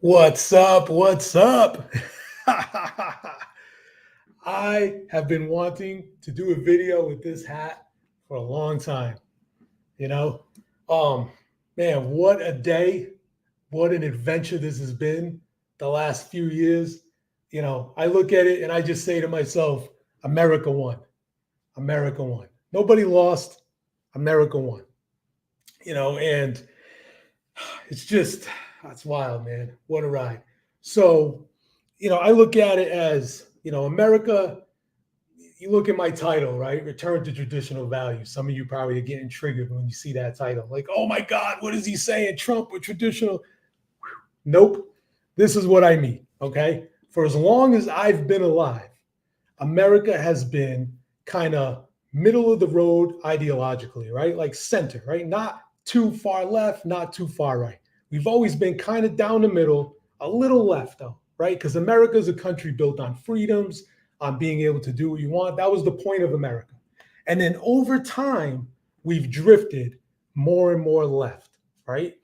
What's up? What's up? I have been wanting to do a video with this hat for a long time. You know, um, man, what a day, what an adventure this has been the last few years. I look at it and I just say to myself, America won. America won. Nobody lost. America won. And it's just, that's wild, man. What a ride. So, I look at it as, America, you look at my title, right? Return to traditional values. Some of you probably are getting triggered when you see that title. Like, oh my God, what is he saying? Trump with traditional. Nope. This is what I mean. Okay. For as long as I've been alive, America has been kind of middle of the road ideologically, right? Like center, right? Not too far left, not too far right. We've always been kind of down the middle, a little left though, right? Because America is a country built on freedoms, on being able to do what you want. That was the point of America. And then over time, we've drifted more and more left, right?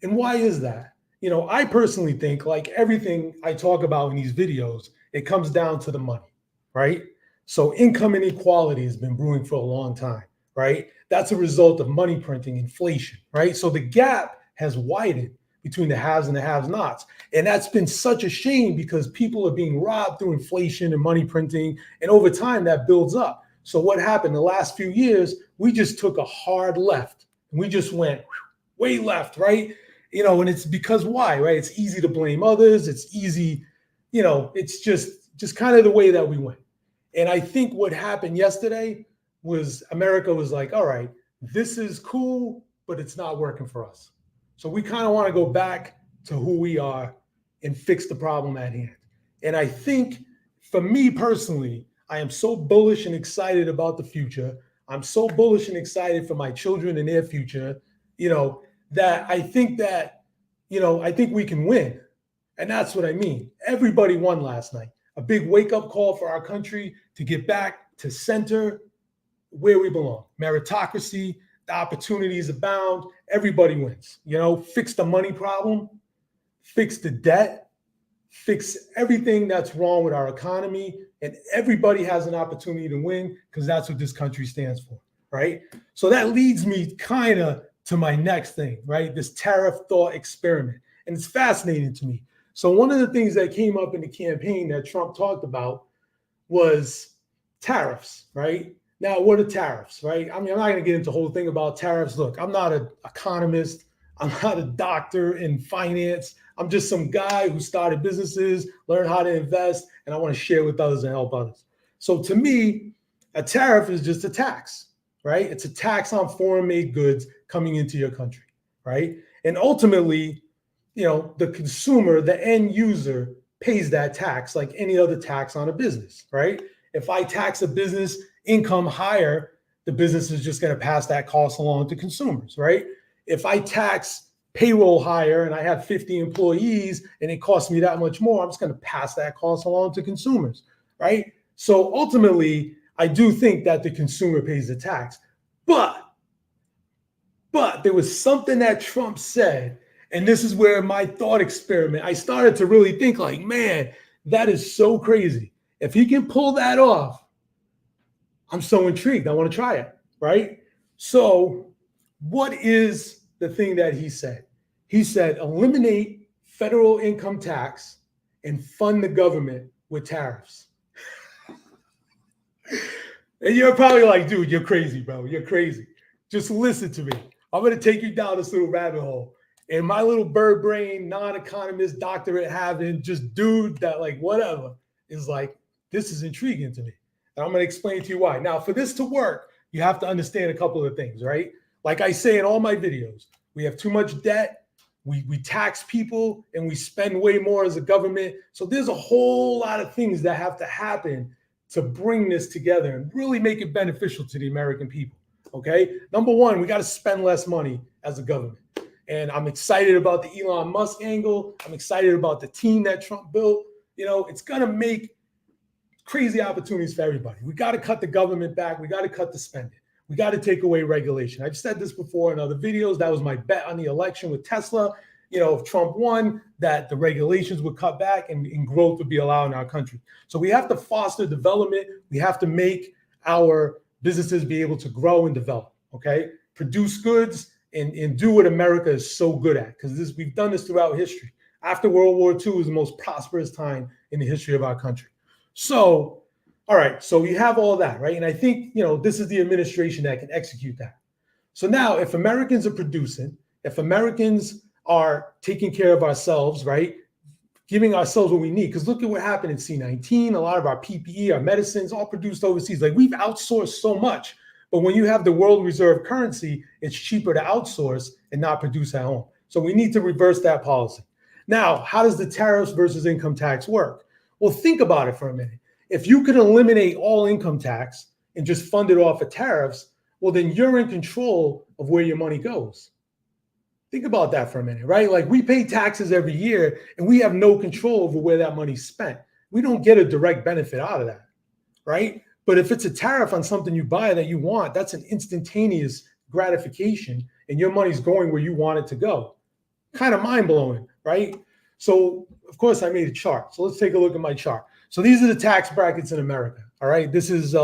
And why is that? I personally think like everything I talk about in these videos, it comes down to the money, right? So income inequality has been brewing for a long time, right? That's a result of money printing, inflation, right? So the gap has widened between the haves and the have-nots. And that's been such a shame because people are being robbed through inflation and money printing. And over time, that builds up. So what happened the last few years, we just took a hard left. And we just went way left, right? And it's because why, right? It's easy to blame others. It's easy, it's just kind of the way that we went. And I think what happened yesterday was America was like, all right, this is cool, but it's not working for us. So we kind of want to go back to who we are and fix the problem at hand. And I think for me personally, I am so bullish and excited about the future. I'm so bullish and excited for my children and their future, that I think we can win. And that's what I mean. Everybody won last night. A big wake up call for our country to get back to center where we belong. Meritocracy, the opportunities abound. Everybody wins. Fix the money problem, fix the debt, fix everything that's wrong with our economy. And everybody has an opportunity to win because that's what this country stands for. Right. So that leads me kind of to my next thing, right? This tariff thought experiment. And it's fascinating to me. So one of the things that came up in the campaign that Trump talked about was tariffs, right? Now, what are tariffs, right? I mean, I'm not going to get into the whole thing about tariffs. Look, I'm not an economist. I'm not a doctor in finance. I'm just some guy who started businesses, learned how to invest, and I want to share with others and help others. So to me, a tariff is just a tax, right? It's a tax on foreign-made goods coming into your country, right? And ultimately, the consumer, the end user pays that tax like any other tax on a business, right? If I tax a business income higher, the business is just going to pass that cost along to consumers, right? If I tax payroll higher and I have 50 employees and it costs me that much more, I'm just going to pass that cost along to consumers, right? So ultimately, I do think that the consumer pays the tax. But there was something that Trump said, and this is where my thought experiment, I started to really think like, man, that is so crazy. If he can pull that off, I'm so intrigued. I want to try it, right? So what is the thing that he said? He said, eliminate federal income tax and fund the government with tariffs. And you're probably like, dude, you're crazy, bro. You're crazy. Just listen to me. I'm going to take you down this little rabbit hole. And my little bird brain, non-economist, doctorate having, just dude that like whatever is like, this is intriguing to me. And I'm going to explain to you why. Now, for this to work, you have to understand a couple of things, right? Like I say in all my videos, we have too much debt. We tax people and we spend way more as a government. So there's a whole lot of things that have to happen to bring this together and really make it beneficial to the American people. Okay. Number one, we got to spend less money as a government. And I'm excited about the Elon Musk angle. I'm excited about the team that Trump built. It's going to make crazy opportunities for everybody. We got to cut the government back. We got to cut the spending. We got to take away regulation. I've said this before in other videos. That was my bet on the election with Tesla. if Trump won, that the regulations would cut back and growth would be allowed in our country. So we have to foster development. We have to make our businesses be able to grow and develop, okay? Produce goods and do what America is so good at, because we've done this throughout history. After World War II was the most prosperous time in the history of our country. So, all right, so we have all that, right? And I think, this is the administration that can execute that. So now if Americans are producing, if Americans are taking care of ourselves, right, giving ourselves what we need, because look at what happened in C-19, a lot of our PPE, our medicines, all produced overseas. Like, we've outsourced so much, but when you have the world reserve currency, it's cheaper to outsource and not produce at home. So we need to reverse that policy. Now, how does the tariffs versus income tax work? Well, think about it for a minute. If you could eliminate all income tax and just fund it off of tariffs, well, then you're in control of where your money goes. Think about that for a minute, right? Like, we pay taxes every year and we have no control over where that money's spent. We don't get a direct benefit out of that, right? But if it's a tariff on something you buy that you want, that's an instantaneous gratification and your money's going where you want it to go. Kind of mind-blowing, right? So, of course, I made a chart. So let's take a look at my chart. So these are the tax brackets in America, all right? This is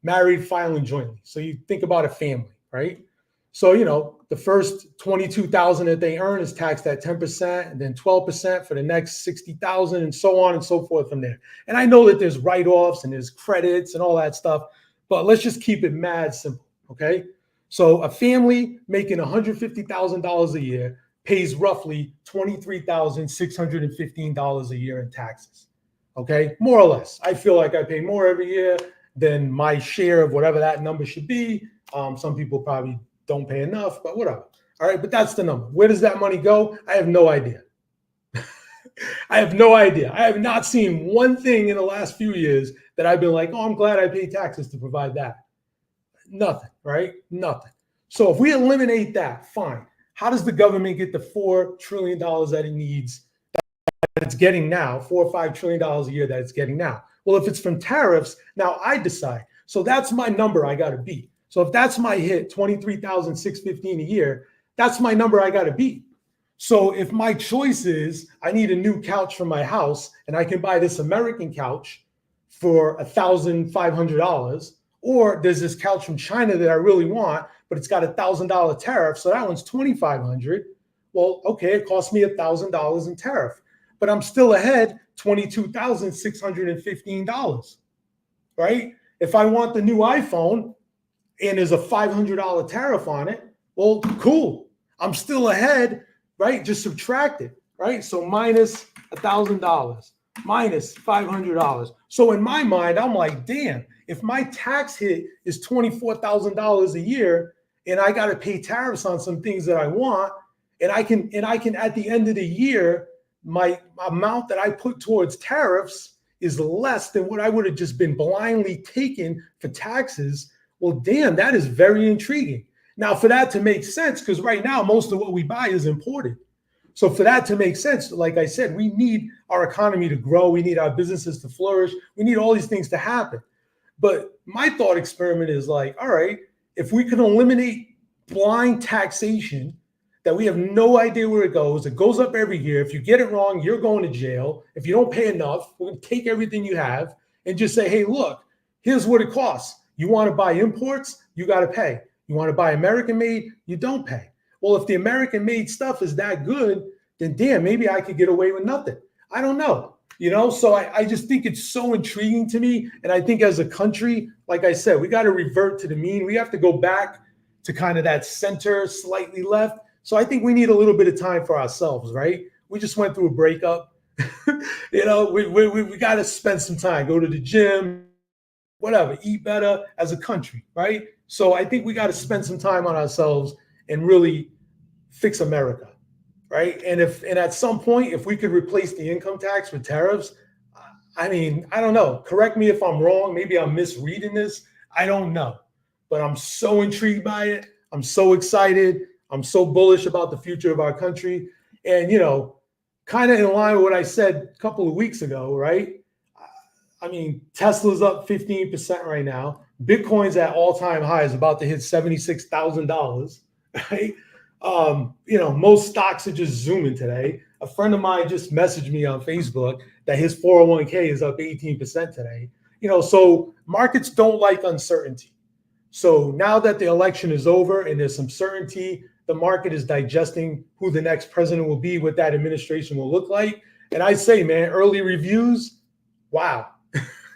married, filing jointly. So you think about a family, right? So, the first $22,000 that they earn is taxed at 10%, and then 12% for the next $60,000, and so on and so forth from there. And I know that there's write-offs and there's credits and all that stuff, but let's just keep it mad simple, okay? So a family making $150,000 a year pays roughly $23,615 a year in taxes, okay? More or less. I feel like I pay more every year than my share of whatever that number should be. Some people probably don't pay enough, but whatever. All right, but that's the number. Where does that money go? I have no idea. I have no idea. I have not seen one thing in the last few years that I've been like, oh, I'm glad I pay taxes to provide that. Nothing, right? Nothing. So if we eliminate that, fine. How does the government get the $4 trillion that it needs, that it's getting now, $4 or $5 trillion a year that it's getting now? Well, if it's from tariffs, now I decide. So that's my number I got to beat. So if that's my hit, $23,615 a year, that's my number I got to beat. So if my choice is I need a new couch for my house and I can buy this American couch for $1,500, or there's this couch from China that I really want, but it's got $1,000 tariff, so that one's $2,500. Well, okay, it cost me $1,000 in tariff, but I'm still ahead $22,615, right? If I want the new iPhone and there's a $500 tariff on it, well, cool. I'm still ahead, right? Just subtract it, right? So minus $1,000, minus $500. So in my mind, I'm like, damn, if my tax hit is $24,000 a year and I got to pay tariffs on some things that I want, and I can at the end of the year, my amount that I put towards tariffs is less than what I would have just been blindly taken for taxes. Well, damn, that is very intriguing. Now, for that to make sense, because right now, most of what we buy is imported. So for that to make sense, like I said, we need our economy to grow. We need our businesses to flourish. We need all these things to happen. But my thought experiment is like, all right, if we can eliminate blind taxation, that we have no idea where it goes up every year. If you get it wrong, you're going to jail. If you don't pay enough, we're going to take everything you have and just say, hey, look, here's what it costs. You want to buy imports, you got to pay. You want to buy American made, you don't pay. Well, if the American made stuff is that good, then damn, maybe I could get away with nothing. I don't know. So I just think it's so intriguing to me. And I think as a country, like I said, we got to revert to the mean. We have to go back to kind of that center, slightly left. So I think we need a little bit of time for ourselves, right? We just went through a breakup. We got to spend some time, go to the gym, whatever, eat better as a country, right? So I think we got to spend some time on ourselves and really fix America, right? And at some point, if we could replace the income tax with tariffs, I mean, I don't know. Correct me if I'm wrong. Maybe I'm misreading this. I don't know. But I'm so intrigued by it. I'm so excited. I'm so bullish about the future of our country. And, kind of in line with what I said a couple of weeks ago, right? I mean, Tesla's up 15% right now. Bitcoin's at all-time highs, about to hit $76,000, right? Most stocks are just zooming today. A friend of mine just messaged me on Facebook that his 401k is up 18% today. So markets don't like uncertainty. So now that the election is over and there's some certainty, the market is digesting who the next president will be, what that administration will look like. And I say, man, early reviews, wow.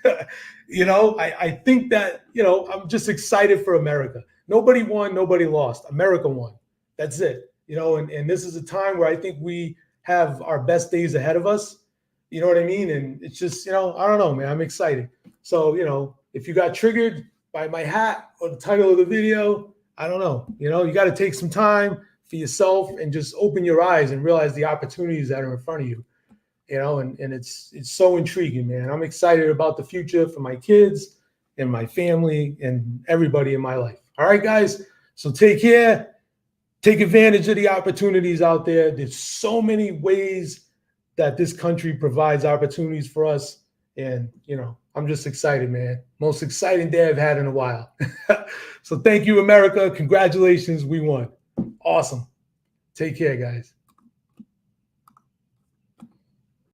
I think that, I'm just excited for America. Nobody won, nobody lost. America won. That's it. And this is a time where I think we have our best days ahead of us. You know what I mean? And it's just, I don't know, man. I'm excited. So, if you got triggered by my hat or the title of the video, I don't know. You got to take some time for yourself and just open your eyes and realize the opportunities that are in front of you. And it's so intriguing, man. I'm excited about the future for my kids and my family and everybody in my life. All right, guys. So take care. Take advantage of the opportunities out there. There's so many ways that this country provides opportunities for us. And, I'm just excited, man. Most exciting day I've had in a while. So thank you, America. Congratulations. We won. Awesome. Take care, guys.